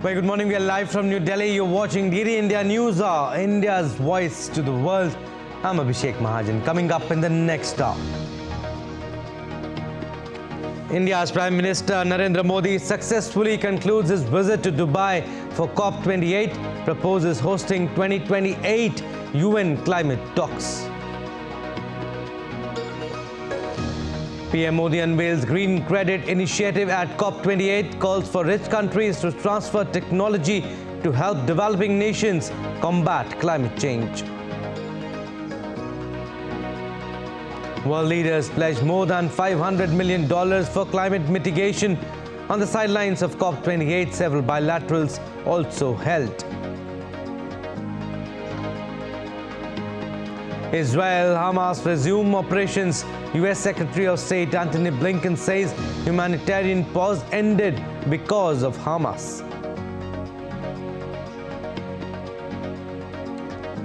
Very good morning. We are live from New Delhi. You're watching DD India News Hour, India's voice to the world. I'm Abhishek Mahajan. Coming up in the next hour, India's Prime Minister Narendra Modi successfully concludes his visit to Dubai for COP28, proposes hosting 2028 UN climate talks. PM Modi unveils Green Credit Initiative at COP28, calls for rich countries to transfer technology to help developing nations combat climate change. World leaders pledge more than $500 million for climate mitigation. On the sidelines of COP28, several bilaterals also held. Israel-Hamas resume operations. U.S. Secretary of State Antony Blinken says humanitarian pause ended because of Hamas.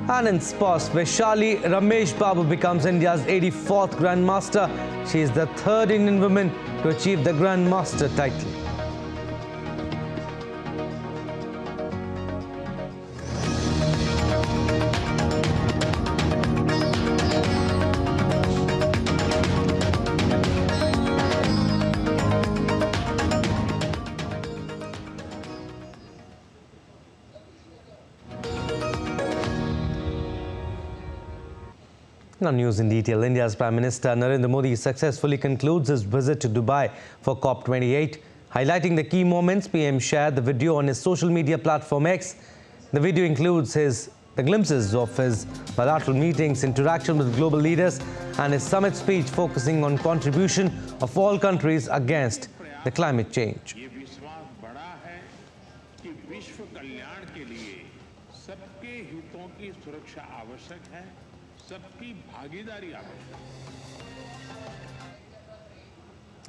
And in sports, Vaishali Rameshbabu becomes India's 84th grandmaster. She is the third Indian woman to achieve the grandmaster title. Now, news in detail. India's Prime Minister Narendra Modi successfully concludes his visit to Dubai for COP28. Highlighting the key moments, PM shared the video on his social media platform X. The video includes the glimpses of his bilateral meetings, interaction with global leaders, and his summit speech focusing on contribution of all countries against the climate change.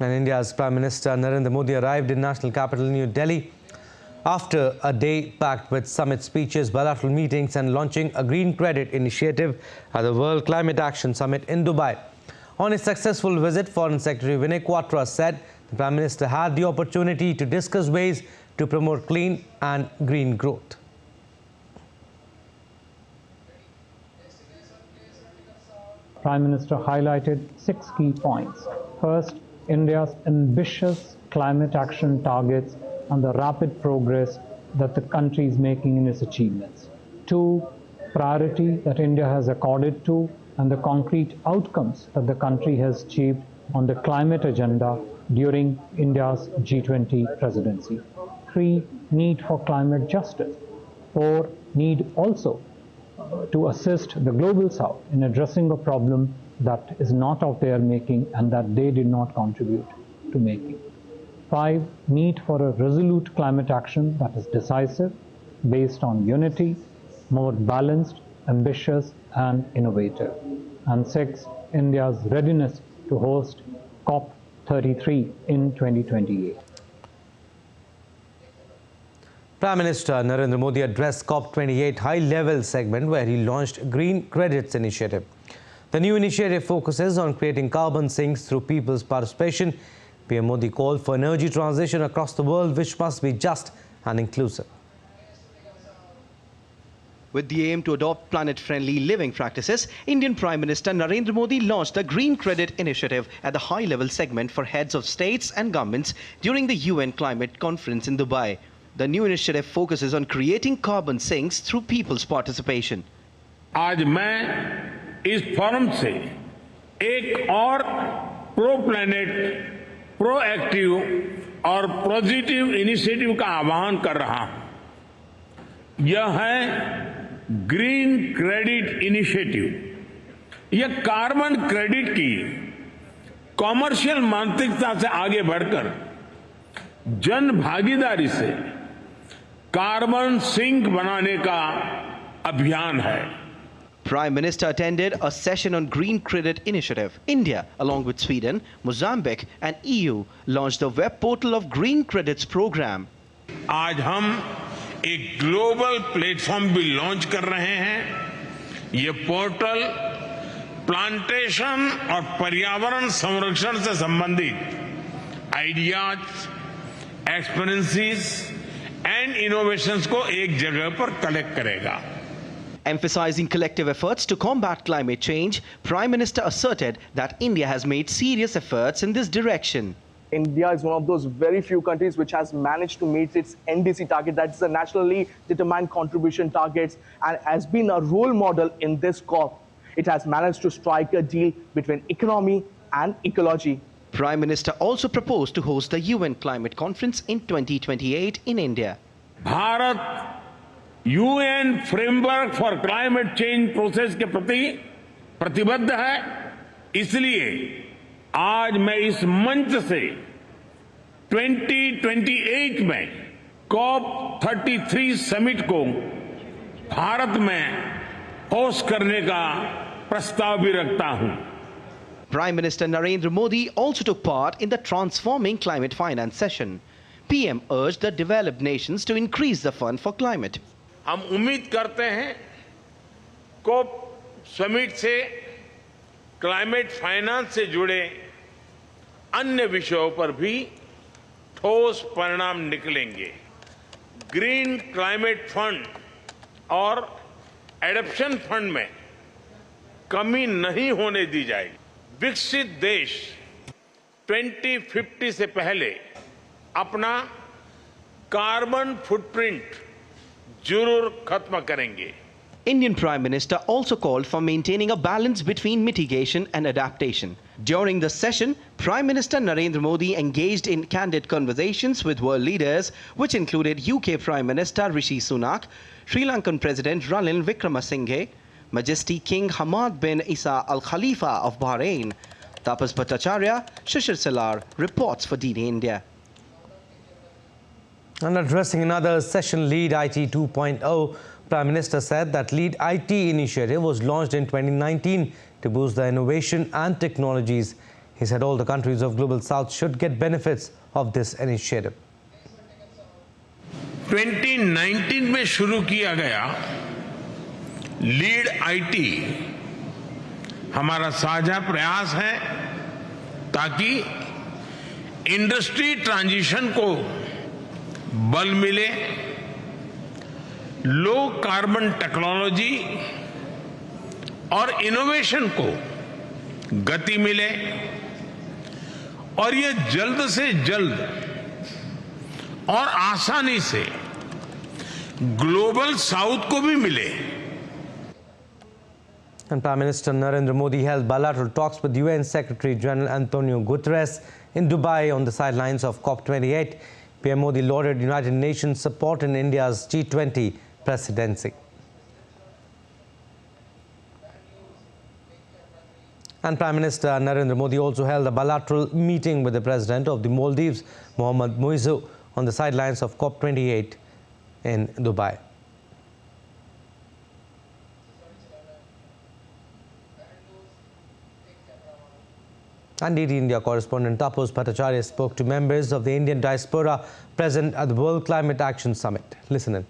And India's Prime Minister Narendra Modi arrived in national capital New Delhi after a day packed with summit speeches, bilateral meetings and launching a Green Credit Initiative at the World Climate Action Summit in Dubai. On his successful visit, Foreign Secretary Vinay Quatra said the Prime Minister had the opportunity to discuss ways to promote clean and green growth. Prime Minister highlighted 6 key points. First, India's ambitious climate action targets and the rapid progress that the country is making in its achievements. 2, priority that India has accorded to and the concrete outcomes that the country has achieved on the climate agenda during India's G20 presidency. 3, need for climate justice. 4, need also to assist the Global South in addressing a problem that is not of their making and that they did not contribute to making. 5, need for a resolute climate action that is decisive, based on unity, more balanced, ambitious and innovative. And 6, India's readiness to host COP33 in 2028. Prime Minister Narendra Modi addressed COP28 high-level segment where he launched Green Credits Initiative. The new initiative focuses on creating carbon sinks through people's participation. PM Modi called for energy transition across the world, which must be just and inclusive. With the aim to adopt planet-friendly living practices, Indian Prime Minister Narendra Modi launched the Green Credit Initiative at the high-level segment for heads of states and governments during the UN Climate Conference in Dubai. The new initiative focuses on creating carbon sinks through people's participation. आज मैं इस forum से एक और pro planet, proactive और positive initiative का आह्वान कर रहा हूं। यह है ग्रीन क्रेडिट इनिशिएटिव। यह कार्बन क्रेडिट की कॉमर्शियल मानसिकता से आगे बढ़कर जन भागीदारी से कार्बन सिंक बनाने का अभियान है। Prime Minister attended a session on Green Credit Initiative. India, along with Sweden, Mozambique and EU, launched the web portal of Green Credits program. आज हम एक ग्लोबल प्लेटफॉर्म भी लॉन्च कर रहे हैं। ये पोर्टल प्लांटेशन और पर्यावरण संरक्षण से संबंधित आइडियाज, एक्सपीरियंसेस एंड इनोवेशंस को एक जगह पर कलेक्ट करेगा। Emphasizing collective efforts to combat climate change, Prime Minister asserted that India has made serious efforts in this direction. India is one of those very few countries which has managed to meet its NDC target, that's the nationally determined contribution targets, and has been a role model in this COP. It has managed to strike a deal between economy and ecology. Prime Minister also proposed to host the UN Climate Conference in 2028 in India. Bharat UN framework for climate change process के प्रति प्रतिबद्ध है, इसलिए आज मैं इस मंच से 2028 में COP33 समिट को भारत में होस्ट करने का प्रस्ताव भी रखता हूं। Prime Minister Narendra Modi also took part in the Transforming Climate Finance session. PM urged the developed nations to increase the fund for climate. हम उम्मीद करते हैं COP समिट से क्लाइमेट फाइनेंस से जुड़े अन्य विषयों पर भी ठोस परिणाम निकलेंगे। ग्रीन क्लाइमेट फंड और एडॉप्शन फंड में कमी नहीं होने दी जाएगी। विकसित देश 2050 से पहले अपना कार्बन फुटप्रिंट जरूर खत्म करेंगे। Indian Prime Minister also called for maintaining a balance between mitigation and adaptation. During the session, Prime Minister Narendra Modi engaged in candid conversations with world leaders, which included UK Prime Minister Rishi Sunak, Sri Lankan President Ranil Wickremesinghe, Majesty King Hamad bin Isa Al Khalifa of Bahrain. Tapas Bhattacharya, Shishir Salar reports for DD India. And addressing another session, Lead IT 2.0, Prime Minister said that Lead IT initiative was launched in 2019 to boost the innovation and technologies. He said all the countries of Global South should get benefits of this initiative. 2019 में शुरू किया गया lead IT हमारा साझा प्रयास है ताकि industry transition को बल मिले, लो कार्बन टेक्नोलॉजी और इनोवेशन को गति मिले और ये जल्द से जल्द और आसानी से ग्लोबल साउथ को भी मिले। And Prime Minister Narendra Modi held bilateral talks with UN Secretary General Antonio Guterres in Dubai on the sidelines of COP28. PM Modi lauded United Nations support in India's G20 presidency. And Prime Minister Narendra Modi also held a bilateral meeting with the President of the Maldives, Mohammad Muizzu, on the sidelines of COP28 in Dubai. And DD India correspondent Tapas Bhattacharya spoke to members of the Indian diaspora present at the World Climate Action Summit. Listen in.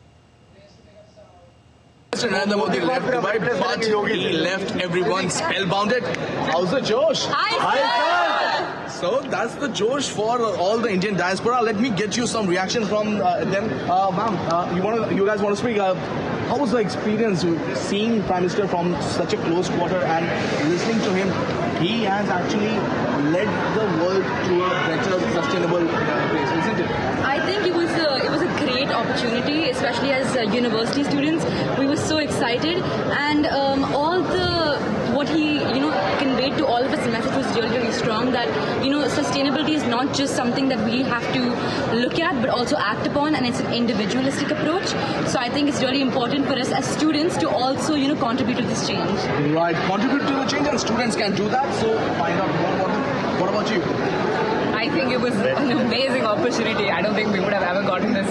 Mr. Narendra Modi left Dubai, but he left everyone spellbounded. How's the Josh? Hi, sir! So that's the Josh for all the Indian diaspora. Let me get you some reaction from them. Ma'am, you guys want to speak? How was the experience seeing Prime Minister from such a close quarter and listening to him? He has actually led the world to a better, sustainable place, isn't it? I think it was a great opportunity, especially as university students. We were so excited, and what he conveyed to all of us, the message was really, really strong. That sustainability is not just something that we have to look at, but also act upon, and it's an individualistic approach. So I think it's really important for us as students to also contribute to this change. Right, contribute to the change, and students can do that. So find out more about it. What about you? I think it was an amazing opportunity. I don't think we would have ever gotten this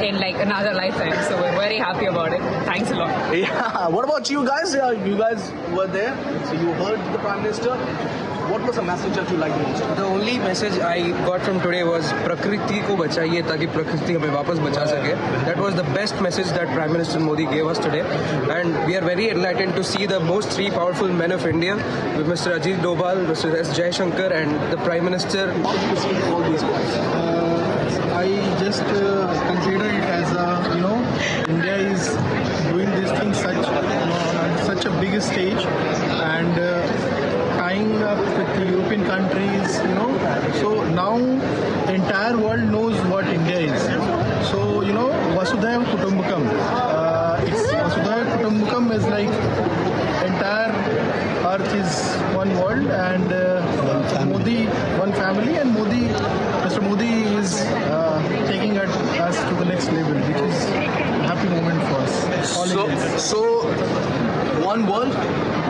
in like another lifetime. So we're very happy about it. Thanks a lot. Yeah. What about you guys? You guys were there, so you heard the Prime Minister. What was the message that you liked most? The only message I got from today was Prakriti ko bachaiye ताकि प्रकृति हमें वापस बचा सके. That was the best message that Prime Minister Modi gave us today, and we are very enlightened to see the most three powerful men of India, with Mr. Ajit Doval, Mr. S. Jaishankar, and the Prime Minister. How did you see all these guys? I I just consider it as India is doing this thing on such a big stage and tying up with the European countries, So now the entire world knows what India is. So, Vasudhaiva Kutumbakam. Vasudhaiva Kutumbakam is like entire Earth is one world and Modi, one family, and Mr. Modi is taking us to the next level, which is a happy moment for us. So, one world,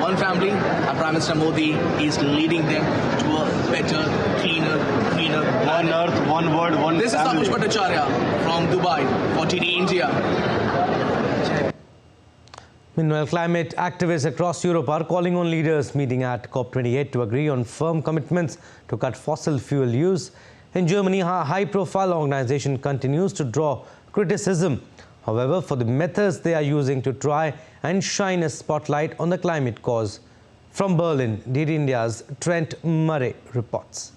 one family, and Prime Minister Modi is leading them to a better, cleaner one earth, one world, one This family. is Tanush Bhattacharya from Dubai for TD India. Meanwhile, climate activists across Europe are calling on leaders meeting at COP28 to agree on firm commitments to cut fossil fuel use. In Germany, a high-profile organization continues to draw criticism, however, for the methods they are using to try and shine a spotlight on the climate cause. From Berlin, DD India's Trent Murray reports.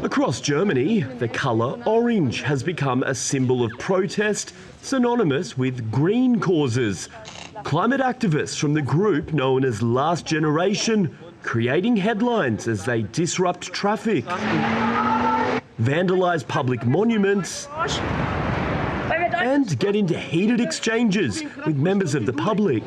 Across Germany, the colour orange has become a symbol of protest, synonymous with green causes. Climate activists from the group known as Last Generation creating headlines as they disrupt traffic, vandalise public monuments and get into heated exchanges with members of the public.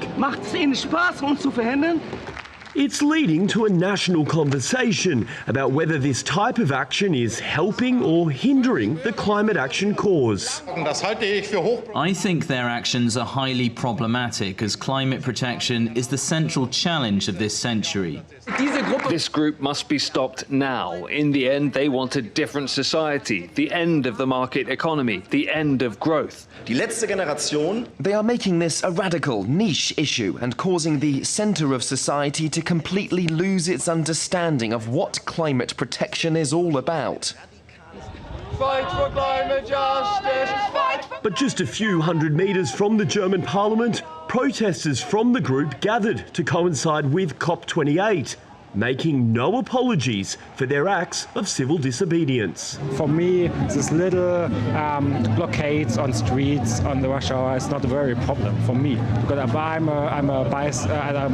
It's leading to a national conversation about whether this type of action is helping or hindering the climate action cause. I think their actions are highly problematic, as climate protection is the central challenge of this century. This group must be stopped now. In the end, they want a different society, the end of the market economy, the end of growth. They are making this a radical, niche issue and causing the centre of society to completely lose its understanding of what climate protection is all about. Fight for climate justice! Fight for... But just a few hundred metres from the German parliament, protesters from the group gathered to coincide with COP28, making no apologies for their acts of civil disobedience. For me, this little blockades on streets on the rush hour is not a very problem for me, because I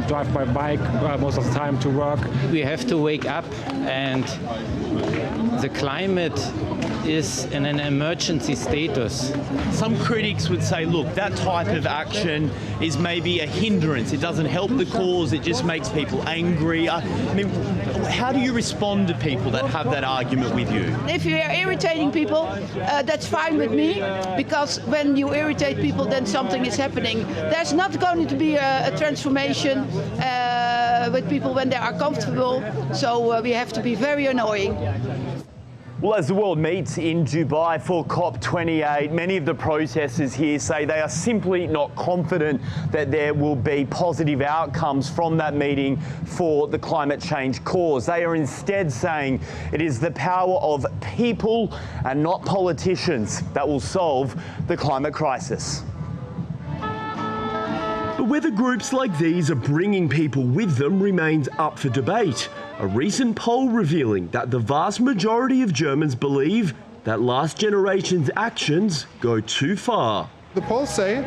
drive my bike most of the time to work. We have to wake up, and the climate is in an emergency status. Some critics would say, look, that type of action is maybe a hindrance. It doesn't help the cause, it just makes people angry. I mean, how do you respond to people that have that argument with you? If you are irritating people, that's fine with me, because when you irritate people, then something is happening. There's not going to be a transformation with people when they are comfortable, so we have to be very annoying. Well, as the world meets in Dubai for COP28, many of the protesters here say they are simply not confident that there will be positive outcomes from that meeting for the climate change cause. They are instead saying it is the power of people and not politicians that will solve the climate crisis. But whether groups like these are bringing people with them remains up for debate. A recent poll revealing that the vast majority of Germans believe that Last Generation's actions go too far. The polls say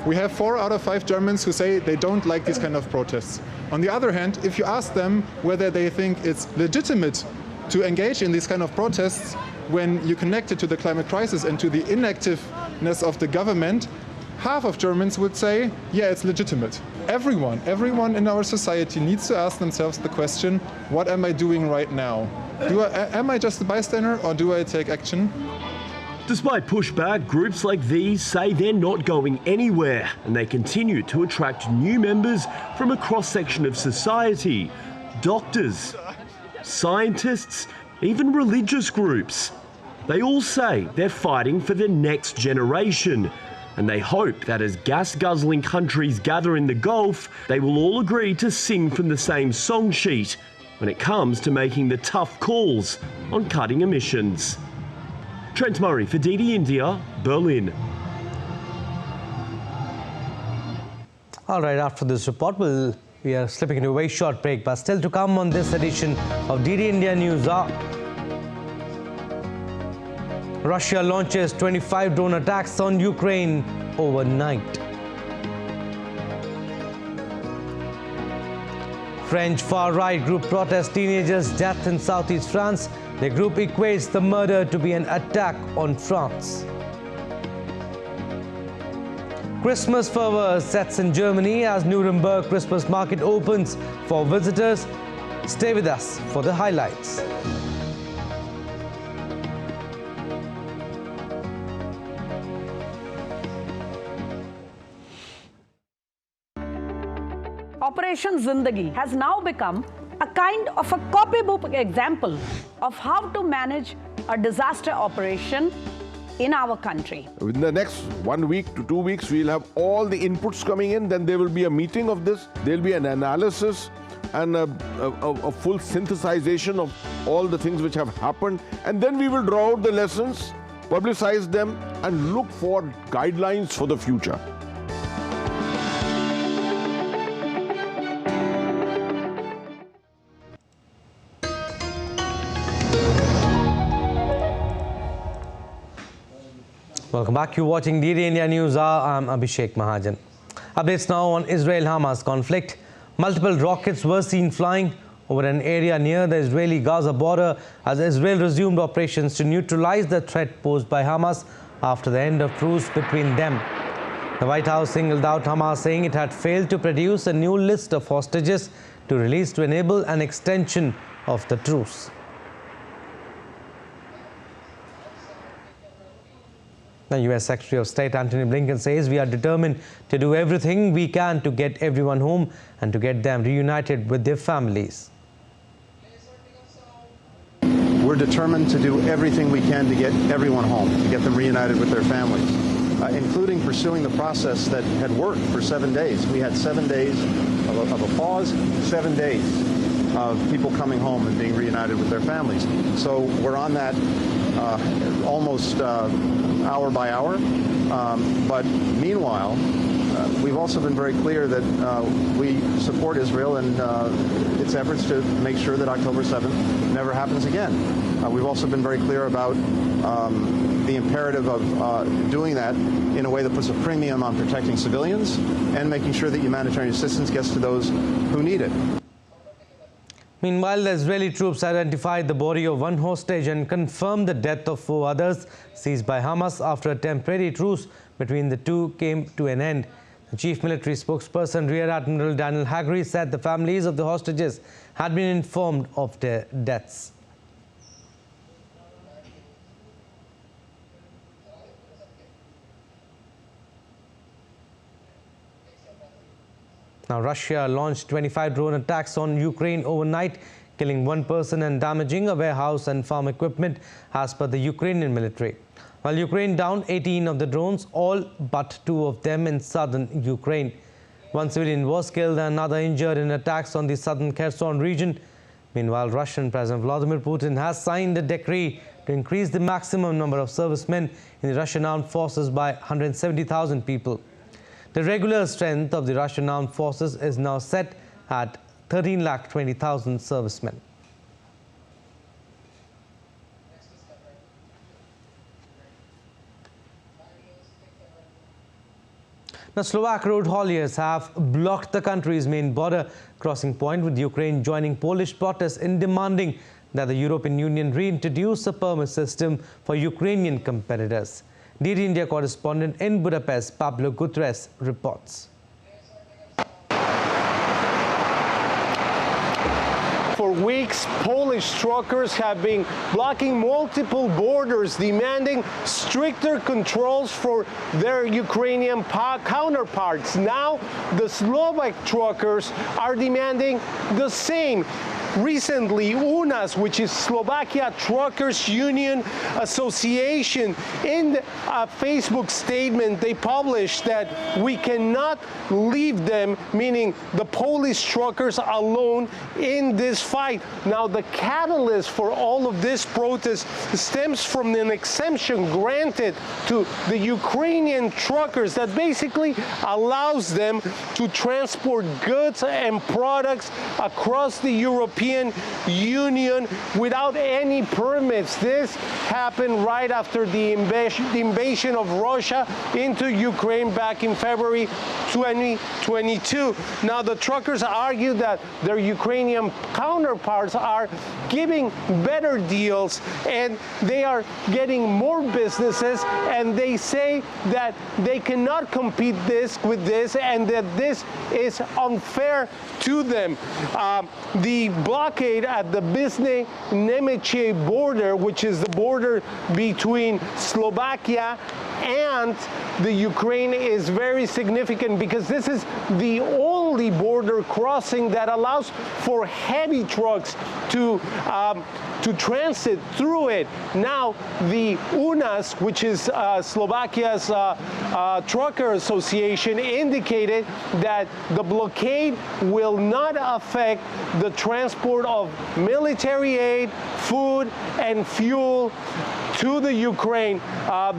we have 4 out of 5 Germans who say they don't like these kind of protests. On the other hand, if you ask them whether they think it's legitimate to engage in these kind of protests when you connect it to the climate crisis and to the inactiveness of the government, half of Germans would say, yeah, it's legitimate. Everyone in our society needs to ask themselves the question, what am I doing right now? Am I just a bystander or do I take action? Despite pushback, groups like these say they're not going anywhere, and they continue to attract new members from a cross-section of society. Doctors, scientists, even religious groups. They all say they're fighting for the next generation. And they hope that as gas-guzzling countries gather in the Gulf, they will all agree to sing from the same song sheet when it comes to making the tough calls on cutting emissions. Trent Murray for DD India, Berlin. All right, after this report, we'll We are slipping into a very short break, but still to come on this edition of DD India News are: Russia launches 25 drone attacks on Ukraine overnight. French far-right group protests teenagers' death in southeast France. The group equates the murder to be an attack on France. Christmas fervor sets in Germany as Nuremberg Christmas market opens for visitors. Stay with us for the highlights. Operation Zindagi has now become a kind of a copybook example of how to manage a disaster operation in our country. In the next 1 week to 2 weeks, we'll have all the inputs coming in. Then there will be a meeting of this. There'll be an analysis and a full synthesization of all the things which have happened. And then we will draw out the lessons, publicize them, and look for guidelines for the future. Welcome back. You're watching DD India News. I'm Abhishek Mahajan. Updates now on Israel-Hamas conflict. Multiple rockets were seen flying over an area near the Israeli-Gaza border as Israel resumed operations to neutralize the threat posed by Hamas after the end of truce between them. The White House singled out Hamas, saying it had failed to produce a new list of hostages to release to enable an extension of the truce. The U.S. Secretary of State Antony Blinken says we are determined to do everything we can to get everyone home and to get them reunited with their families. We're determined to do everything we can to get everyone home, to get them reunited with their families, including pursuing the process that had worked for 7 days. We had 7 days of a pause, 7 days of people coming home and being reunited with their families. So we're on that almost hour by hour. But meanwhile, we've also been very clear that we support Israel in its efforts to make sure that October 7th never happens again. We've also been very clear about the imperative of doing that in a way that puts a premium on protecting civilians and making sure that humanitarian assistance gets to those who need it. Meanwhile, the Israeli troops identified the body of one hostage and confirmed the death of 4 others seized by Hamas after a temporary truce between the two came to an end. The chief military spokesperson, Rear Admiral Daniel Hagerty, said the families of the hostages had been informed of their deaths. Now, Russia launched 25 drone attacks on Ukraine overnight, killing 1 person and damaging a warehouse and farm equipment, as per the Ukrainian military. While Ukraine downed 18 of the drones, all but 2 of them in southern Ukraine. 1 civilian was killed and another injured in attacks on the southern Kherson region. Meanwhile, Russian President Vladimir Putin has signed a decree to increase the maximum number of servicemen in the Russian armed forces by 170,000 people. The regular strength of the Russian armed forces is now set at 13,20,000 servicemen. Now, Slovak road hauliers have blocked the country's main border crossing point with Ukraine, joining Polish protests in demanding that the European Union reintroduce a permit system for Ukrainian competitors. DD India correspondent in Budapest, Pablo Gutierrez, reports. For weeks, Polish truckers have been blocking multiple borders, demanding stricter controls for their Ukrainian counterparts. Now, the Slovak truckers are demanding the same. recently, UNAS, which is Slovakia Truckers Union Association, in a Facebook statement, they published that we cannot leave them, meaning the Polish truckers, alone in this fight. Now, the catalyst for all of this protest stems from an exemption granted to the Ukrainian truckers that basically allows them to transport goods and products across the European Union without any permits. This happened right after the invasion of Russia into Ukraine back in February 2022. Now, the truckers argue that their Ukrainian counterparts are giving better deals and they are getting more businesses, and they say that they cannot compete with this and that this is unfair to them. The blockade at the Bizne-Nemechie border, which is the border between Slovakia and the Ukraine, is very significant because this is the only border crossing that allows for heavy trucks to transit through it. Now, the UNAS, which is Slovakia's trucker association, indicated that the blockade will not affect the transport of military aid, food, and fuel to the Ukraine.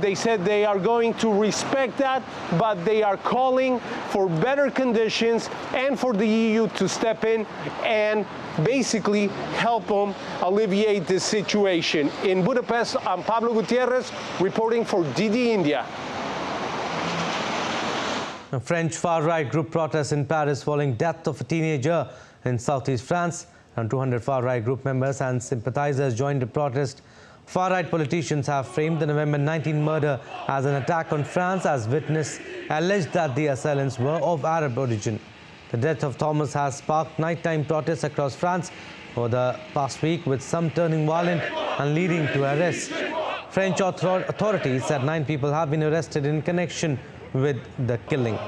They said they are going to respect that, but they are calling for better conditions and for the EU to step in and basically help them alleviate this situation. In Budapest, I'm Pablo Gutierrez reporting for DD India. A French far-right group protests in Paris following death of a teenager in southeast France. Around 200 far-right group members and sympathizers joined the protest. Far-right politicians have framed the November 19 murder as an attack on France, as witnesses alleged that the assailants were of Arab origin. The death of Thomas has sparked nighttime protests across France over the past week, with some turning violent and leading to arrests. French authorities said 9 people have been arrested in connection with the killing.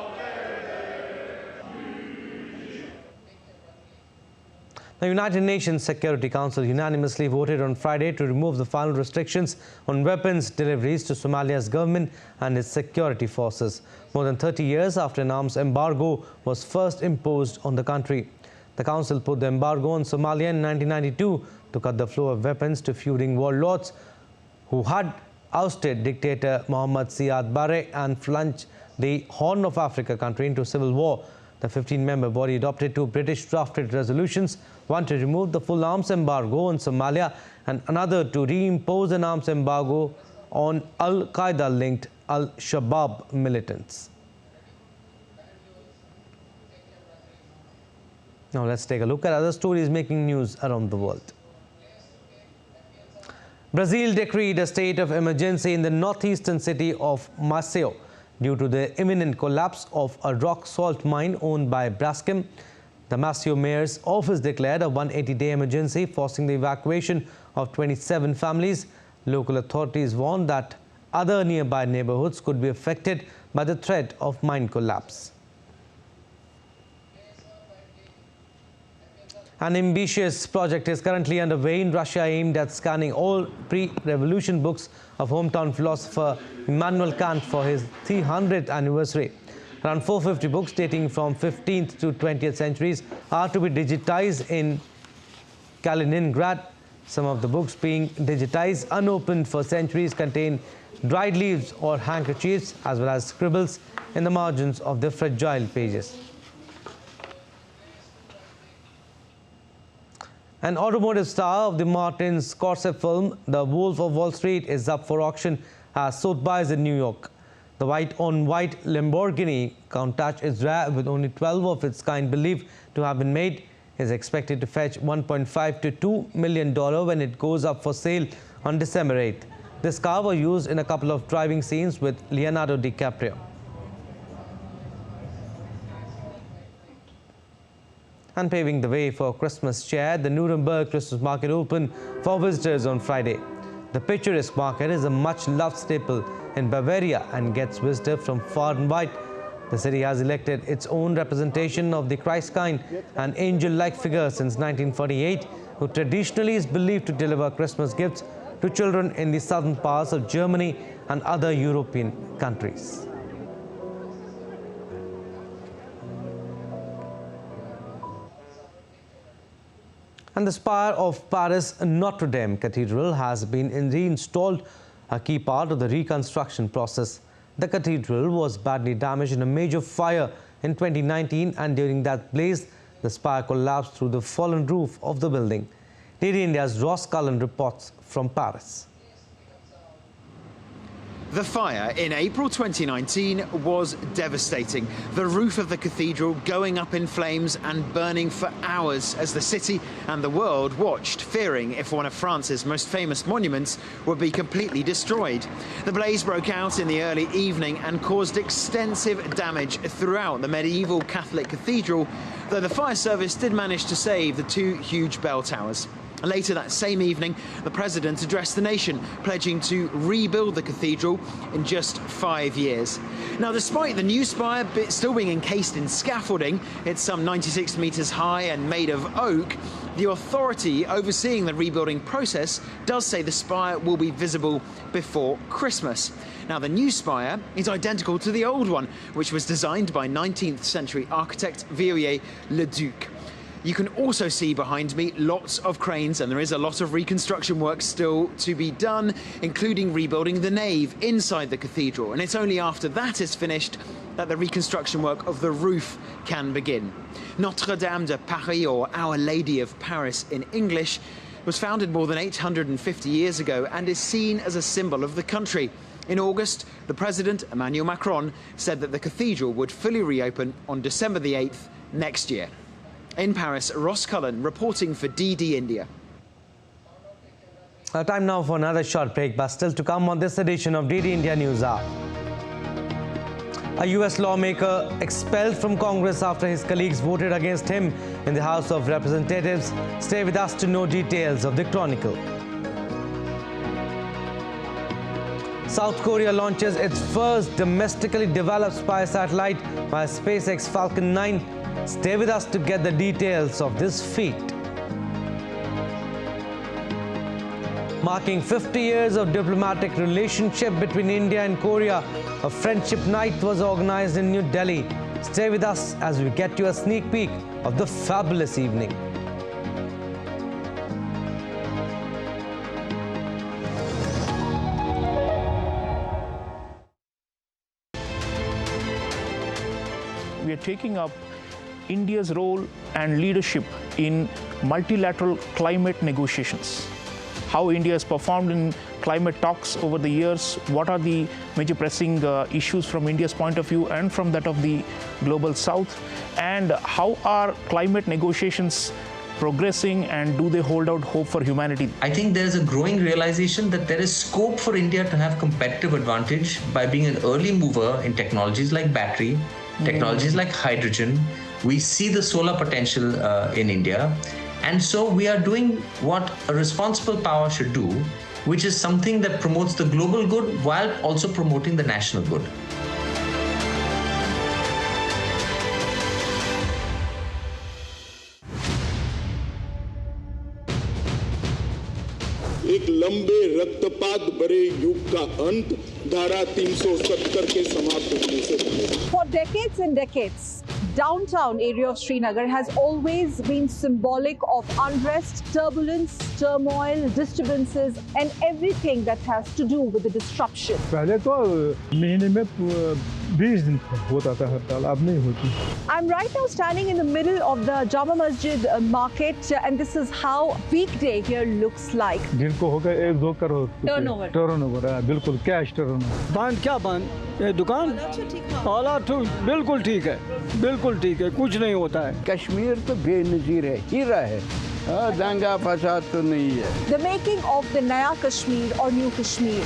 The United Nations Security Council unanimously voted on Friday to remove the final restrictions on weapons deliveries to Somalia's government and its security forces, more than 30 years after an arms embargo was first imposed on the country. The Council put the embargo on Somalia in 1992 to cut the flow of weapons to feuding warlords who had ousted dictator Mohamed Siad Barre and plunged the Horn of Africa country into civil war. The 15-member body adopted 2 British-drafted resolutions, one to remove the full arms embargo on Somalia and another to reimpose an arms embargo on Al-Qaeda-linked Al-Shabaab militants. Now let's take a look at other stories making news around the world. Brazil decreed a state of emergency in the northeastern city of Maceió due to the imminent collapse of a rock salt mine owned by Braskem. The Maceió mayor's office declared a 180-day emergency, forcing the evacuation of 27 families. Local authorities warned that other nearby neighborhoods could be affected by the threat of mine collapse. An ambitious project is currently underway in Russia aimed at scanning all pre-revolution books of hometown philosopher Immanuel Kant for his 300th anniversary. Around 450 books dating from 15th to 20th centuries are to be digitized in Kaliningrad. Some of the books being digitized unopened for centuries contain dried leaves or handkerchiefs, as well as scribbles in the margins of the fragile pages. An automotive star of the Martin Scorsese film, The Wolf of Wall Street, is up for auction as Sotheby's in New York. The white-on-white Lamborghini Countach is rare, with only 12 of its kind believed to have been made. It is expected to fetch $1.5 to $2 million when it goes up for sale on December 8th. This car was used in a couple of driving scenes with Leonardo DiCaprio. And paving the way for Christmas cheer, the Nuremberg Christmas market opened for visitors on Friday. The picturesque market is a much-loved staple in Bavaria and gets visitors from far and wide. The city has elected its own representation of the Christ-kind and angel-like figure since 1948, who traditionally is believed to deliver Christmas gifts to children in the southern parts of Germany and other European countries. And the spire of Paris Notre Dame Cathedral has been reinstalled, a key part of the reconstruction process. The cathedral was badly damaged in a major fire in 2019, and during that blaze, the spire collapsed through the fallen roof of the building. DD India's Ross Cullen reports from Paris. The fire in April 2019 was devastating. The roof of the cathedral going up in flames and burning for hours as the city and the world watched, fearing if one of France's most famous monuments would be completely destroyed. The blaze broke out in the early evening and caused extensive damage throughout the medieval Catholic cathedral, though the fire service did manage to save the two huge bell towers. Later that same evening, the president addressed the nation, pledging to rebuild the cathedral in just 5 years. Now, despite the new spire still being encased in scaffolding, it's some 96 metres high and made of oak, the authority overseeing the rebuilding process does say the spire will be visible before Christmas. Now, the new spire is identical to the old one, which was designed by 19th century architect Viollet-le-Duc. You can also see behind me lots of cranes, and there is a lot of reconstruction work still to be done, including rebuilding the nave inside the cathedral. And it's only after that is finished that the reconstruction work of the roof can begin. Notre Dame de Paris, or Our Lady of Paris in English, was founded more than 850 years ago and is seen as a symbol of the country. In August, the President, Emmanuel Macron, said that the cathedral would fully reopen on December the 8th next year. In Paris, Ross Cullen reporting for DD India. Time now for another short break, but still to come on this edition of DD India News Hour. A US lawmaker expelled from Congress after his colleagues voted against him in the House of Representatives. Stay with us to know details of the Chronicle. South Korea launches its first domestically developed spy satellite by SpaceX Falcon 9. Stay with us to get the details of this feat. Marking 50 years of diplomatic relationship between India and Korea, a friendship night was organized in New Delhi. Stay with us as we get you a sneak peek of the fabulous evening. We are taking up India's role and leadership in multilateral climate negotiations. How India has performed in climate talks over the years, what are the major pressing issues from India's point of view and from that of the global south, and how are climate negotiations progressing and do they hold out hope for humanity? I think there is a growing realization that there is scope for India to have competitive advantage by being an early mover in technologies like battery, technologies like hydrogen. We see the solar potential in India, and so we are doing what a responsible power should do, which is something that promotes the global good while also promoting the national good. एक लंबे रक्तपात भरे युग का अंत धारा 370 के समाप्त होने से पहले। For decades and decades, downtown area of Srinagar has always been symbolic of unrest, turbulence, turmoil, disturbances, and everything that has to do with the disruption. पहले तो महीने में 20 दिन होता था हड़ताल, अब नहीं होती। I'm right now standing in the middle of the Jama Masjid market, and this is how weekday here looks like. दिन को होगा 1-2 करोड़ टर्नओवर है, बिल्कुल कैश टर्नओवर। बंद क्या बंद? ये दुकान हालात बिल्कुल ठीक है, बिल्कुल ठीक है, कुछ नहीं होता है। कश्मीर तो बेनजीर है, हीरा है, दंगा फसाद तो नहीं है। The making of the Naya Kashmir or New Kashmir.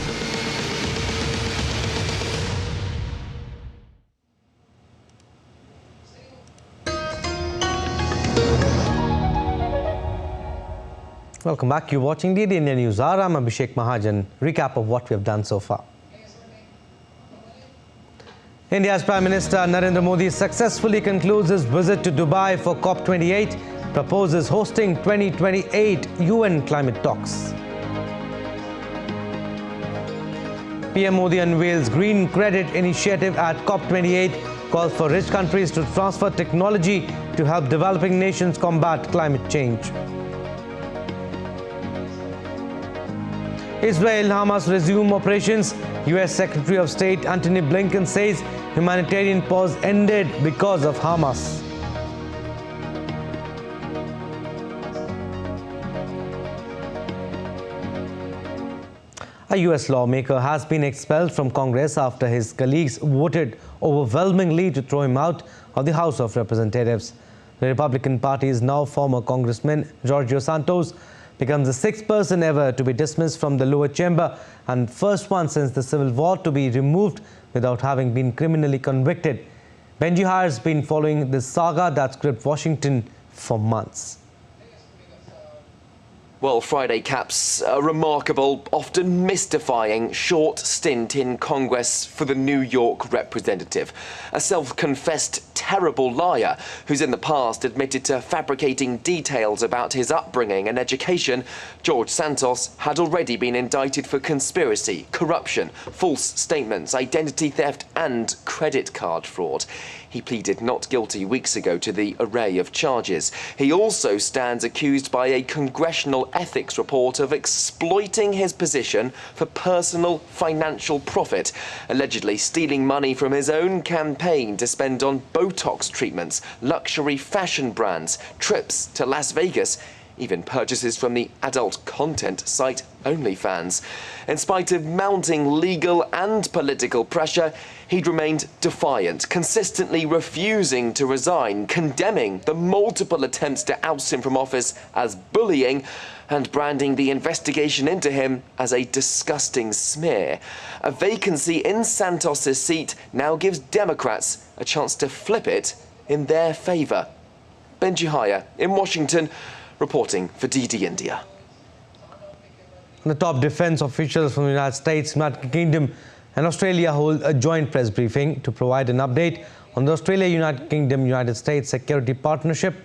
Welcome back. You're watching DD India News Hour. I'm Abhishek Mahajan. Recap of what we have done so far. India's Prime Minister Narendra Modi successfully concludes his visit to Dubai for COP28, proposes hosting 2028 UN climate talks. PM Modi unveils Green Credit Initiative at COP28, calls for rich countries to transfer technology to help developing nations combat climate change. Israel-Hamas resume operations. US Secretary of State Antony Blinken says humanitarian pause ended because of Hamas. A US lawmaker has been expelled from Congress after his colleagues voted overwhelmingly to throw him out of the House of Representatives. The Republican Party's now former Congressman Giorgio Santos becomes the sixth person ever to be dismissed from the lower chamber and first one since the Civil War to be removed without having been criminally convicted. Benji Hire has been following this saga that's gripped Washington for months. Well, Friday caps a remarkable, often mystifying, short stint in Congress for the New York representative. A self-confessed terrible liar who's in the past admitted to fabricating details about his upbringing and education, George Santos had already been indicted for conspiracy, corruption, false statements, identity theft and credit card fraud. He pleaded not guilty weeks ago to the array of charges. He also stands accused by a congressional ethics report of exploiting his position for personal financial profit, allegedly stealing money from his own campaign to spend on Botox treatments, luxury fashion brands, trips to Las Vegas, even purchases from the adult content site OnlyFans. In spite of mounting legal and political pressure, he'd remained defiant, consistently refusing to resign, condemning the multiple attempts to oust him from office as bullying, and branding the investigation into him as a disgusting smear. A vacancy in Santos's seat now gives Democrats a chance to flip it in their favour. Benji Hire in Washington, reporting for DD India. The top defence officials from the United States, United Kingdom and Australia hold a joint press briefing to provide an update on the Australia-United Kingdom-United States security partnership.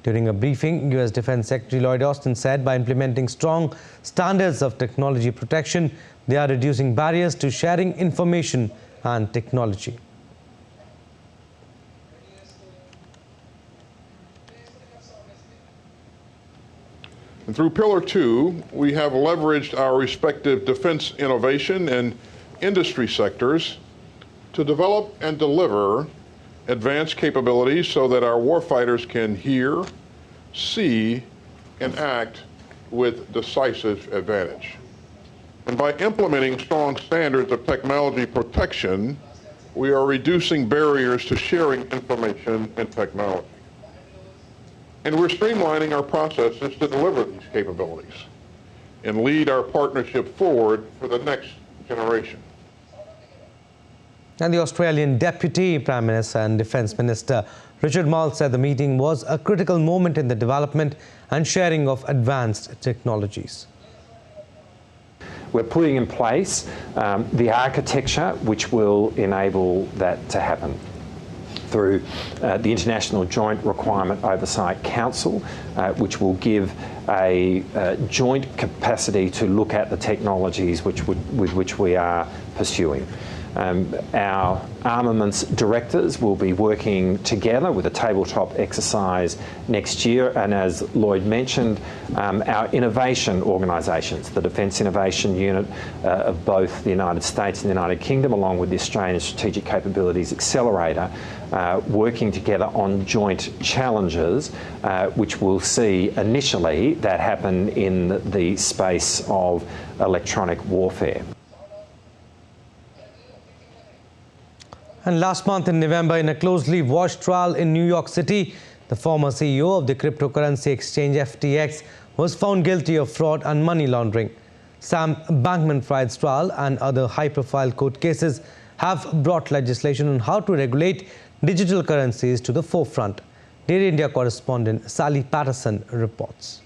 During a briefing, US Defence Secretary Lloyd Austin said by implementing strong standards of technology protection, they are reducing barriers to sharing information and technology. And through Pillar 2, we have leveraged our respective defense innovation and industry sectors to develop and deliver advanced capabilities so that our warfighters can hear, see, and act with decisive advantage. And by implementing strong standards of technology protection, we are reducing barriers to sharing information and technology. And we're streamlining our processes to deliver these capabilities and lead our partnership forward for the next generation. And the Australian Deputy Prime Minister and Defence Minister Richard Marles said the meeting was a critical moment in the development and sharing of advanced technologies. We're putting in place the architecture which will enable that to happen through the International Joint Requirement Oversight Council, which will give a joint capacity to look at the technologies with which we are pursuing. Our armaments directors will be working together with a tabletop exercise next year, and as Lloyd mentioned, our innovation organisations, the Defence Innovation Unit of both the United States and the United Kingdom, along with the Australian Strategic Capabilities Accelerator, working together on joint challenges, which we'll see initially that happen in the space of electronic warfare. And last month in November, in a closely watched trial in New York City, the former CEO of the cryptocurrency exchange FTX was found guilty of fraud and money laundering. Sam Bankman-Fried's trial and other high-profile court cases have brought legislation on how to regulate digital currencies to the forefront. DD India correspondent Sally Patterson reports.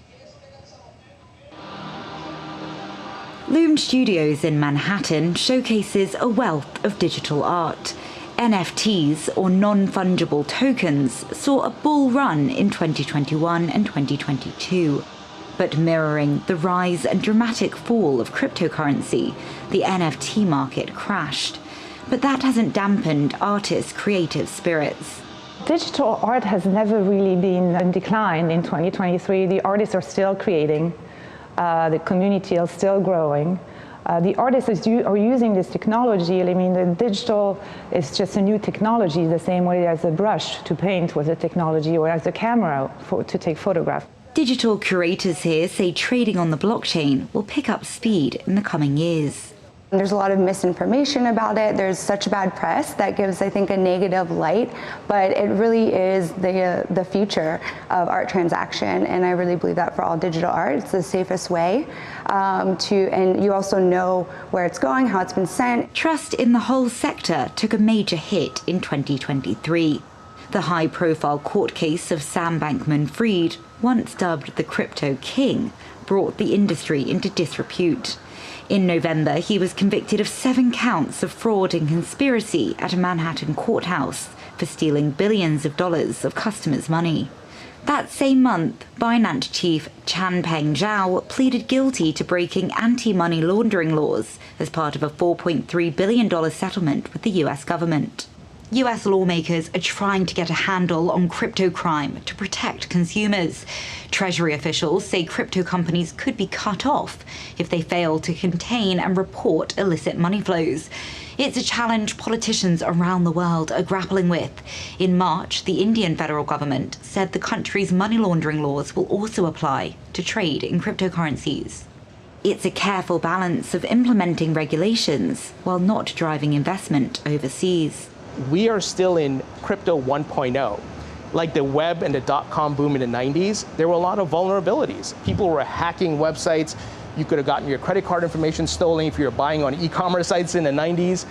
Loom Studios in Manhattan showcases a wealth of digital art. NFTs, or non-fungible tokens, saw a bull run in 2021 and 2022. But mirroring the rise and dramatic fall of cryptocurrency, the NFT market crashed. But that hasn't dampened artists' creative spirits. Digital art has never really been in decline in 2023. The artists are still creating. The community is still growing. The artists are using this technology. I mean, the digital is just a new technology, the same way as a brush to paint was a technology, or as a camera to take photographs. Digital curators here say trading on the blockchain will pick up speed in the coming years. There's a lot of misinformation about it. There's such bad press that gives, I think, a negative light, but it really is the future of art transaction, and I really believe that for all digital art, it's the safest way and you also know where it's going, how it's been sent. Trust in the whole sector took a major hit in 2023. The high-profile court case of Sam Bankman-Fried, once dubbed the crypto king, brought the industry into disrepute. In November, he was convicted of 7 counts of fraud and conspiracy at a Manhattan courthouse for stealing billions of dollars of customers' money. That same month, Binance chief Changpeng Zhao pleaded guilty to breaking anti-money laundering laws as part of a $4.3 billion settlement with the US government. US lawmakers are trying to get a handle on crypto crime to protect consumers. Treasury officials say crypto companies could be cut off if they fail to contain and report illicit money flows. It's a challenge politicians around the world are grappling with. In March, the Indian federal government said the country's money laundering laws will also apply to trade in cryptocurrencies. It's a careful balance of implementing regulations while not driving investment overseas. We are still in crypto 1.0. Like the web and the dot-com boom in the 90s, there were a lot of vulnerabilities. People were hacking websites. You could have gotten your credit card information stolen if you were buying on e-commerce sites in the 90s.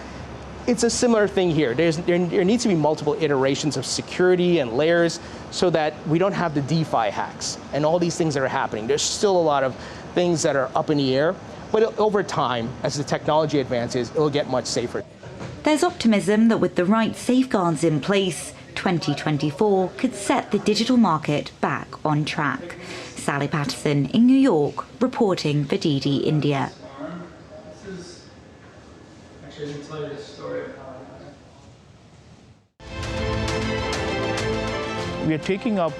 It's a similar thing here. There needs to be multiple iterations of security and layers so that we don't have the DeFi hacks and all these things that are happening. There's still a lot of things that are up in the air, but over time, as the technology advances, it'll get much safer. There's optimism that with the right safeguards in place, 2024 could set the digital market back on track. Sally Patterson in New York, reporting for DD India. We are taking up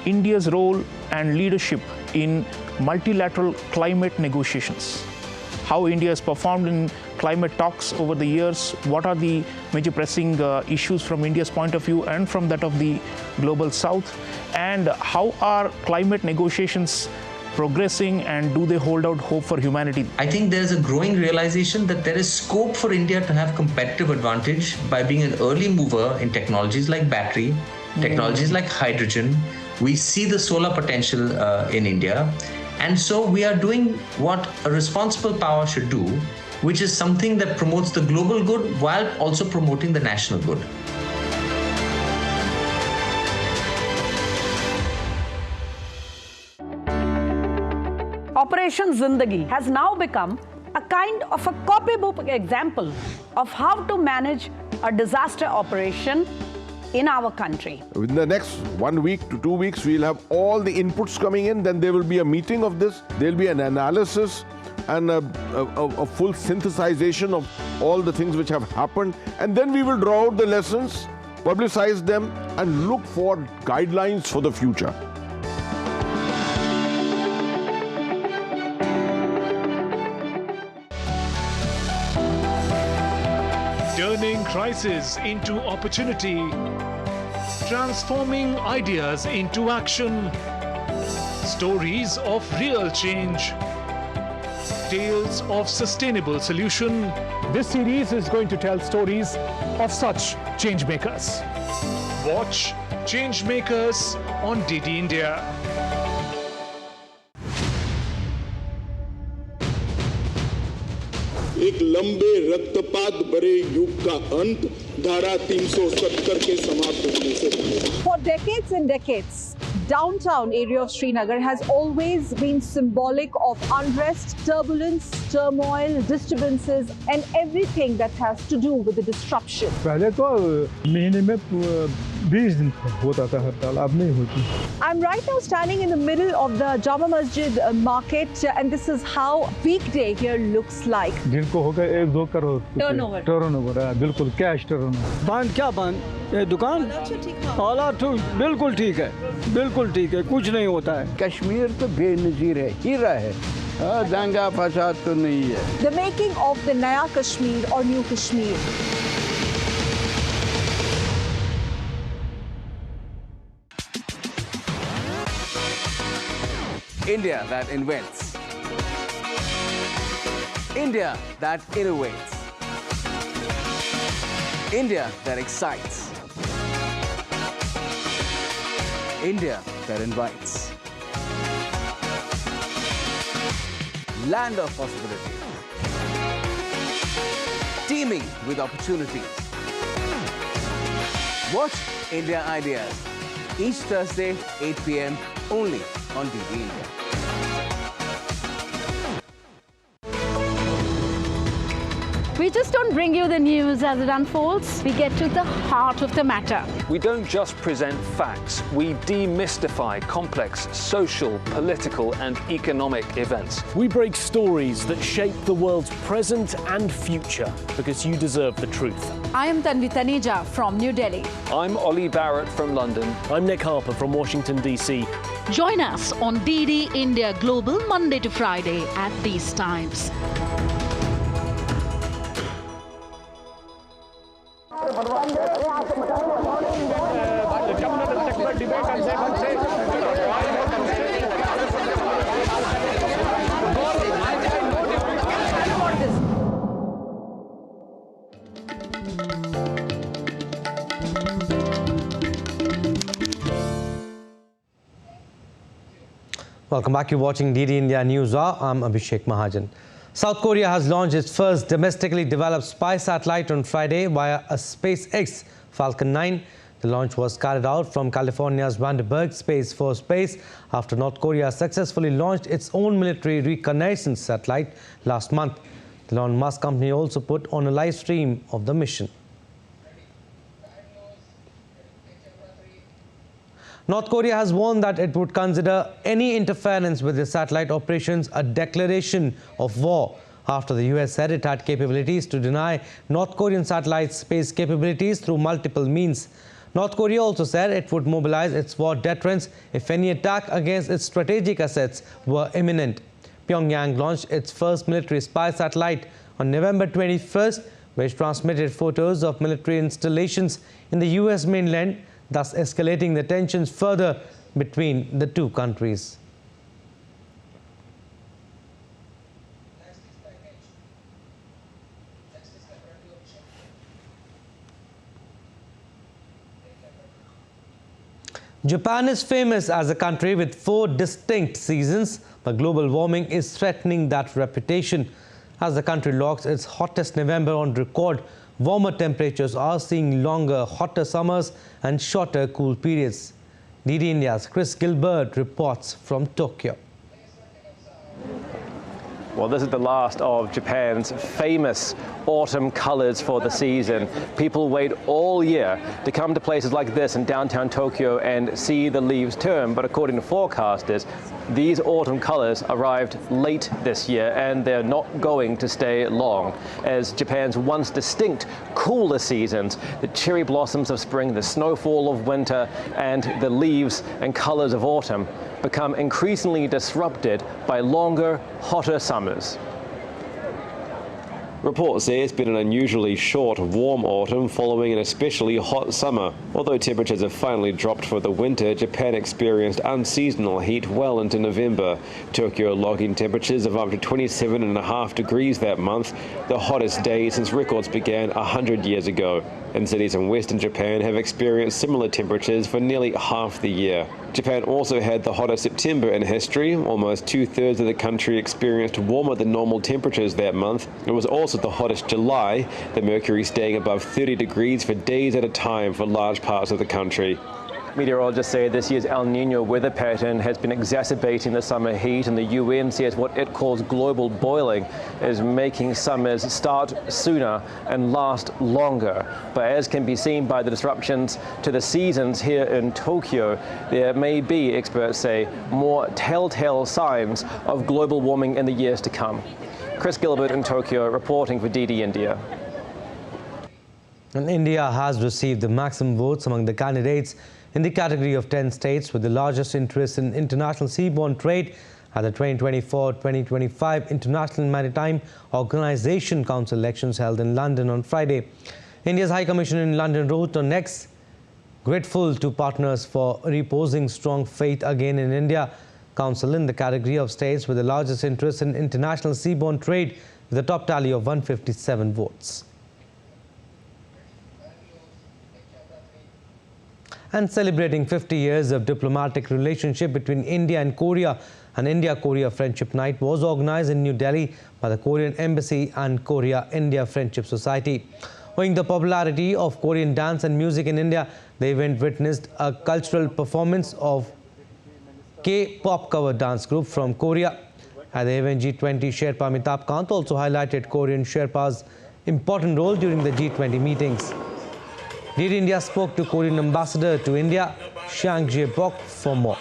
India's role and leadership in multilateral climate negotiations. How India has performed in climate talks over the years, what are the major pressing issues from India's point of view and from that of the global south, and how are climate negotiations progressing, and do they hold out hope for humanity? I think there's a growing realization that there is scope for India to have competitive advantage by being an early mover in technologies like battery, technologies like hydrogen. We see the solar potential in India. And so we are doing what a responsible power should do, which is something that promotes the global good while also promoting the national good. Operation Zindagi has now become a kind of a copybook example of how to manage a disaster operation in our country. In the next 1 week to 2 weeks, we'll have all the inputs coming in. Then there will be a meeting of this. There'll be an analysis and a full synthesization of all the things which have happened. And then we will draw out the lessons, publicize them, and look for guidelines for the future. Turning crisis into opportunity, transforming ideas into action, stories of real change, tales of sustainable solution. This series is going to tell stories of such change makers. Watch Change Makers on DD India. एक लंबे रक्तपात भरे युग का अंत धारा 370 के समाप्त होने से पहले। For decades and decades, downtown area of Srinagar has always been symbolic of unrest, turbulence, turmoil, disturbances, and everything that has to do with the disruption. पहले तो महीने में 20 दिन होता था हड़ताल, अब नहीं होती। I'm right now standing in the middle of the Jama Masjid market, and this is how weekday here looks like. दिन को होगा 1-2 करोड़ Turnover. है, बिल्कुल कैश टर्नओवर। बंद क्या बंद? ये दुकान हालात तो बिल्कुल ठीक है, बिल्कुल ठीक है, कुछ नहीं होता है। कश्मीर तो बेनजीर है, हीरा है, दंगा फसाद तो नहीं है। The making of the Naya Kashmir or New Kashmir. India that invents. India that innovates. India that excites. India that invites. Land of possibilities. Teeming with opportunities. Watch India Ideas each Thursday, 8 p.m. only on DD India. We just don't bring you the news as it unfolds. We get to the heart of the matter. We don't just present facts. We demystify complex social, political, and economic events. We break stories that shape the world's present and future because you deserve the truth. I am Tanvi Taneja from New Delhi. I'm Ollie Barrett from London. I'm Nick Harper from Washington, D.C. Join us on DD India Global Monday to Friday at these times. Welcome back. You're watching DD India News Hour. I'm Abhishek Mahajan. South Korea has launched its first domestically developed spy satellite on Friday via a SpaceX Falcon 9. The launch was carried out from California's Vandenberg Space Force Base after North Korea successfully launched its own military reconnaissance satellite last month. The Elon Musk company also put on a live stream of the mission. North Korea has warned that it would consider any interference with the satellite operations a declaration of war after the US said it had capabilities to deny North Korean satellites space capabilities through multiple means. North Korea also said it would mobilize its war deterrence if any attack against its strategic assets were imminent. Pyongyang launched its first military spy satellite on November 21st, which transmitted photos of military installations in the US mainland, thus escalating the tensions further between the two countries. Japan is famous as a country with 4 distinct seasons, but global warming is threatening that reputation. As the country logs its hottest November on record, warmer temperatures are seeing longer, hotter summers and shorter cool periods. DD India's Chris Gilbert reports from Tokyo. Well, this is the last of Japan's famous autumn colors for the season. People wait all year to come to places like this in downtown Tokyo and see the leaves turn. But according to forecasters, these autumn colors arrived late this year and they're not going to stay long. As Japan's once distinct cooler seasons, the cherry blossoms of spring, the snowfall of winter, and the leaves and colors of autumn become increasingly disrupted by longer, hotter summers. Reports say it's been an unusually short, warm autumn following an especially hot summer. Although temperatures have finally dropped for the winter, Japan experienced unseasonal heat well into November. Tokyo logging temperatures of up to 27.5 degrees that month, the hottest day since records began 100 years ago. And cities in western Japan have experienced similar temperatures for nearly half the year. Japan also had the hottest September in history. Almost 2/3 of the country experienced warmer than normal temperatures that month. It was also the hottest July, the mercury staying above 30 degrees for days at a time for large parts of the country. Meteorologists say this year's El Nino weather pattern has been exacerbating the summer heat, and the UN says what it calls global boiling is making summers start sooner and last longer. But as can be seen by the disruptions to the seasons here in Tokyo, there may be, experts say, more telltale signs of global warming in the years to come. Chris Gilbert in Tokyo reporting for DD India. And India has received the maximum votes among the candidates in the category of 10 states with the largest interest in international seaborne trade at the 2024-2025 International Maritime Organization Council elections held in London on Friday. India's High Commissioner in London wrote on X, grateful to partners for reposing strong faith again in India. Council in the category of states with the largest interest in international seaborne trade with a top tally of 157 votes. And celebrating 50 years of diplomatic relationship between India and Korea, an India-Korea Friendship Night was organized in New Delhi by the Korean Embassy and Korea-India Friendship Society. Owing the popularity of Korean dance and music in India, the event witnessed a cultural performance of K-pop cover dance group from Korea. At the event, G20 Sherpa Amitabh Kant also highlighted Korean Sherpas' important role during the G20 meetings. DD India spoke to Korean ambassador to India, Shang Jae-bok, for more.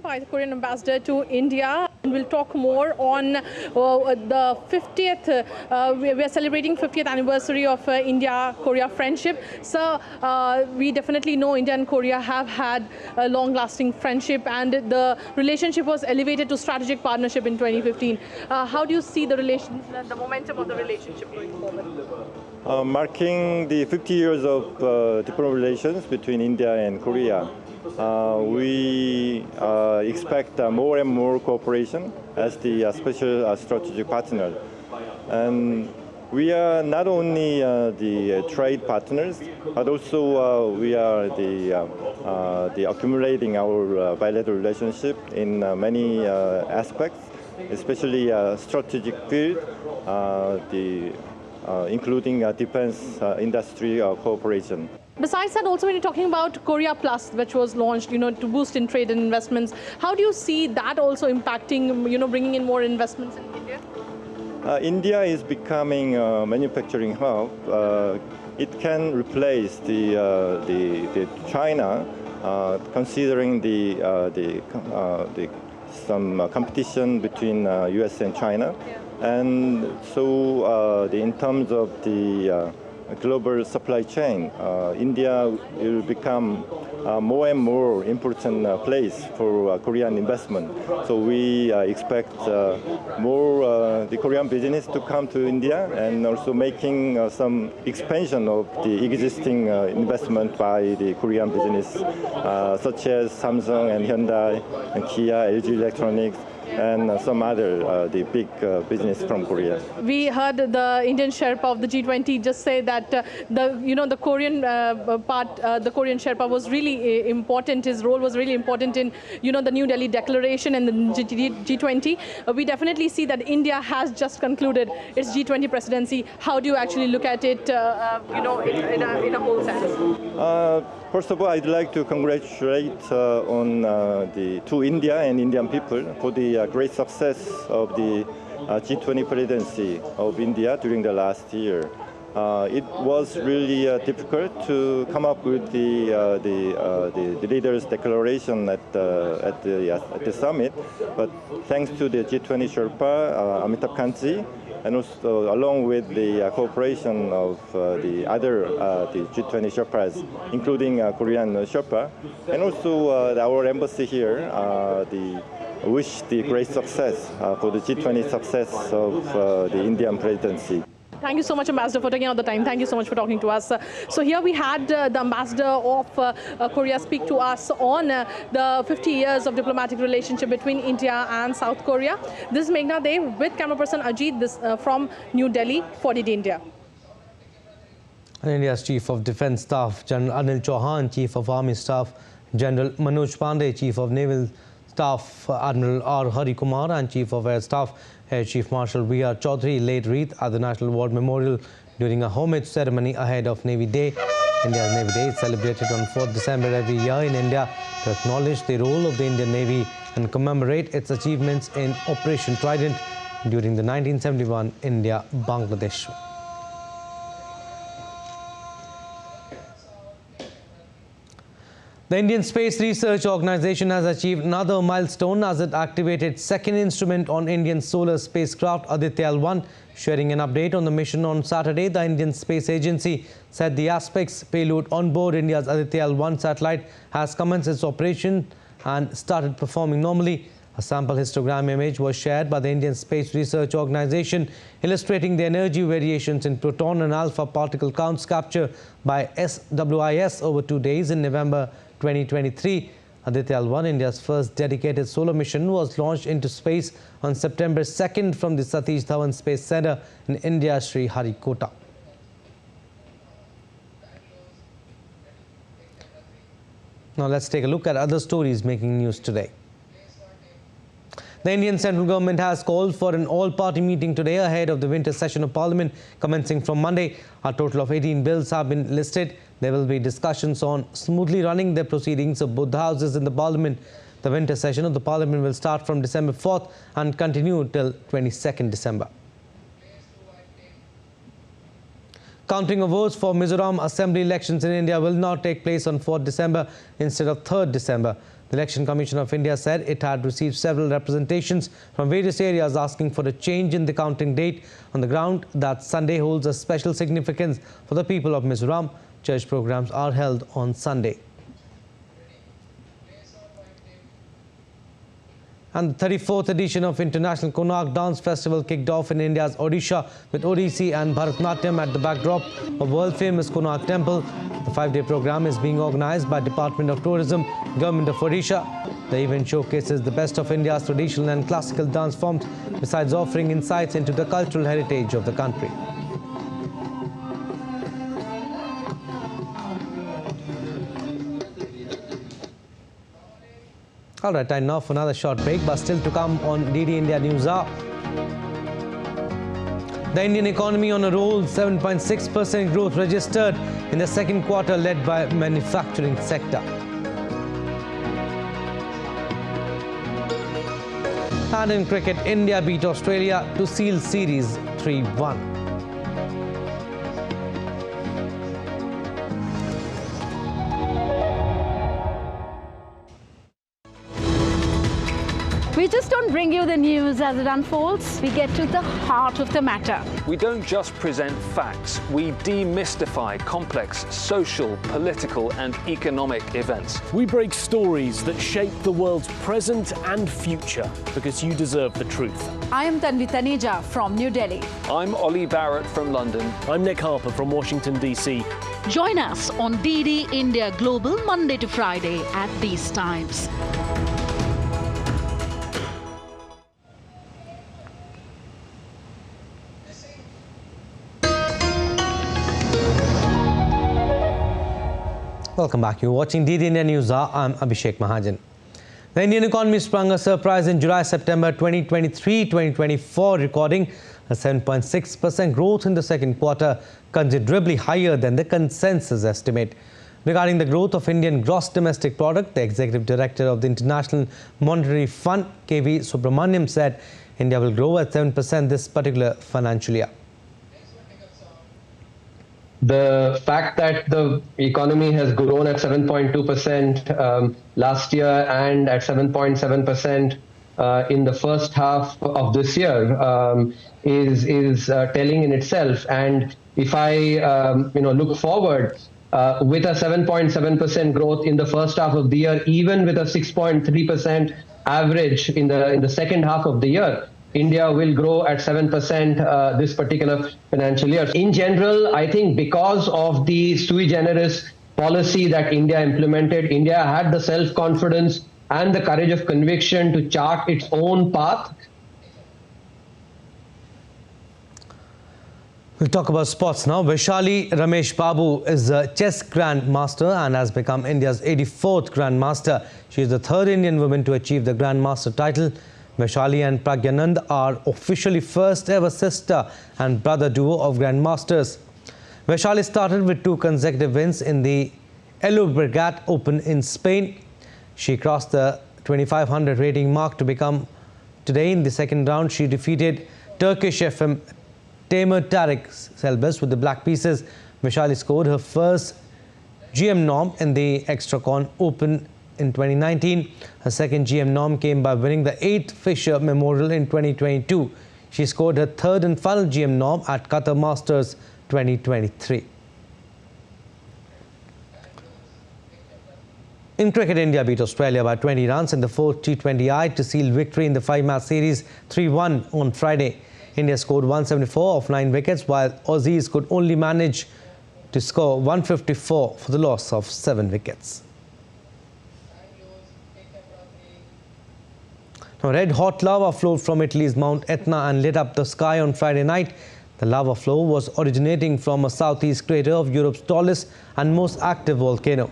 By the Korean ambassador to India, and we'll talk more on the 50th. We are celebrating 50th anniversary of India-Korea friendship. So we definitely know India and Korea have had a long-lasting friendship, and the relationship was elevated to strategic partnership in 2015. How do you see the relations and the momentum of the relationship going forward? Marking the 50 years of diplomatic relations between India and Korea, we expect more and more cooperation as the special strategic partner. And we are not only the trade partners, but also we are the accumulating our bilateral relationship in many aspects, especially strategic field, including defense industry cooperation. Besides that, also when you're talking about Korea Plus, which was launched, to boost in trade and investments, how do you see that also impacting, bringing in more investments in India? India is becoming a manufacturing hub. It can replace the China, considering some competition between U.S. and China, and so in terms of the global supply chain, India will become more and more important place for Korean investment. So we expect more the Korean business to come to India, and also making some expansion of the existing investment by the Korean business, such as Samsung and Hyundai and Kia, LG Electronics, and some other the big business from Korea. We heard the Indian Sherpa of the G20 just say that the Korean part, the Korean Sherpa was really important. His role was really important in the New Delhi Declaration and the G20. We definitely see that India has just concluded its G20 presidency. How do you actually look at it, in a whole sense? First of all, I'd like to congratulate to India and Indian people for the great success of the G20 presidency of India during the last year. It was really difficult to come up with the leaders' declaration at the summit, but thanks to the G20 Sherpa, Amitabh Kantji, and also along with the cooperation of the other the G20 Sherpas, including Korean Sherpa, and also our embassy here, wish the great success for the G20 success of the Indian presidency. Thank you so much, Ambassador, for taking out the time. Thank you so much for talking to us. So here we had the Ambassador of Korea speak to us on the 50 years of diplomatic relationship between India and South Korea. This is Meghna Dev with camera person Ajit from New Delhi for DD India. And India's Chief of Defence Staff, General Anil Chauhan, Chief of Army Staff, General Manoj Pandey, Chief of Naval Staff, Admiral R. Hari Kumar, and Chief of Air Staff, Air Chief Marshal V.R. Chaudhary laid wreath at the National War Memorial during a homage ceremony ahead of Navy Day. India's Navy Day is celebrated on 4th December every year in India to acknowledge the role of the Indian Navy and commemorate its achievements in Operation Trident during the 1971 India-Bangladesh. The Indian Space Research Organisation has achieved another milestone as it activated second instrument on Indian solar spacecraft Aditya L1. Sharing an update on the mission on Saturday, the Indian Space Agency said the Aspects payload on board India's Aditya L1 satellite has commenced its operation and started performing normally. A sample histogram image was shared by the Indian Space Research Organisation, illustrating the energy variations in proton and alpha particle counts captured by SWIS over 2 days in November 2023. Aditya L1, India's first dedicated solar mission, was launched into space on September 2nd from the Satish Dhawan Space Center in India's Sriharikota. Now let's take a look at other stories making news today. The Indian central government has called for an all-party meeting today ahead of the winter session of Parliament commencing from Monday. A total of 18 bills have been listed. There will be discussions on smoothly running the proceedings of both the houses in the Parliament. The winter session of the Parliament will start from December 4th and continue till 22nd December. Counting of votes for Mizoram Assembly elections in India will now take place on 4th December instead of 3rd December. The Election Commission of India said it had received several representations from various areas asking for a change in the counting date on the ground that Sunday holds a special significance for the people of Mizoram. Church programs are held on Sunday. And the 34th edition of International Konark Dance Festival kicked off in India's Odisha with Odissi and Bharatanatyam at the backdrop of world-famous Konark Temple. The 5-day program is being organized by Department of Tourism, Government of Odisha. The event showcases the best of India's traditional and classical dance forms, besides offering insights into the cultural heritage of the country. All right, time now for another short break, but still to come on DD India News Hour. The Indian economy on a roll, 7.6% growth registered in the second quarter, led by manufacturing sector. And in cricket, India beat Australia to seal series 3-1. We just don't bring you the news as it unfolds. We get to the heart of the matter. We don't just present facts. We demystify complex social, political, and economic events. We break stories that shape the world's present and future because you deserve the truth. I am Tanvi Taneja from New Delhi. I'm Ollie Barrett from London. I'm Nick Harper from Washington, D.C. Join us on DD India Global Monday to Friday at these times. Welcome back. You're watching DD India News Hour. I'm Abhishek Mahajan. The Indian economy sprung a surprise in July-September 2023-2024, recording a 7.6% growth in the second quarter, considerably higher than the consensus estimate. Regarding the growth of Indian gross domestic product, the Executive Director of the International Monetary Fund, K.V. Subramaniam, said India will grow at 7% this particular financial year. The fact that the economy has grown at 7.2% last year and at 7.7% in the first half of this year is telling in itself. And if I look forward with a 7.7% growth in the first half of the year, even with a 6.3% average in the second half of the year, India will grow at 7% this particular financial year. In general, I think because of the sui generis policy that India implemented, India had the self-confidence and the courage of conviction to chart its own path. We'll talk about sports now. Vaishali Rameshbabu is a chess grandmaster and has become India's 84th grandmaster. She is the third Indian woman to achieve the grandmaster title. Vaishali and Pragyanand are officially first ever sister and brother duo of grandmasters. Vaishali started with 2 consecutive wins in the Llobregat Open in Spain. She crossed the 2500 rating mark to become today in the second round. She defeated Turkish FM Tamer Tariq Selbes with the black pieces. Vaishali scored her first GM norm in the Extracon Open in 2019. Her second GM norm came by winning the 8th Fisher Memorial in 2022. She scored her third and final GM norm at Qatar Masters 2023. In cricket, India beat Australia by 20 runs in the 4th T20I to seal victory in the 5-match series 3-1 on Friday. India scored 174 off 9 wickets, while Aussies could only manage to score 154 for the loss of 7 wickets. Now, red-hot lava flowed from Italy's Mount Etna and lit up the sky on Friday night. The lava flow was originating from a southeast crater of Europe's tallest and most active volcano.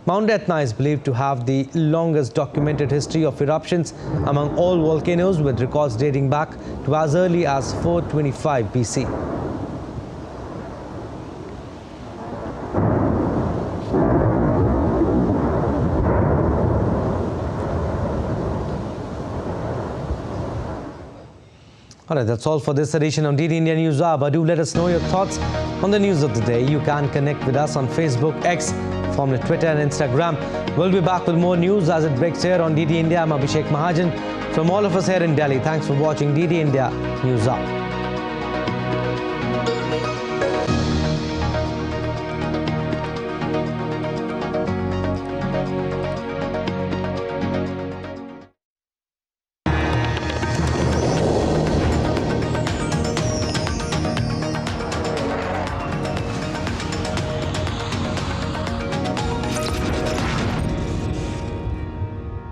Mount Etna is believed to have the longest documented history of eruptions among all volcanoes, with records dating back to as early as 425 BC. Alright, that's all for this edition of DD India News Hour. But do let us know your thoughts on the news of the day. You can connect with us on Facebook, X, formerly Twitter and Instagram. We'll be back with more news as it breaks here on DD India. I'm Abhishek Mahajan. From all of us here in Delhi, thanks for watching DD India News Hour.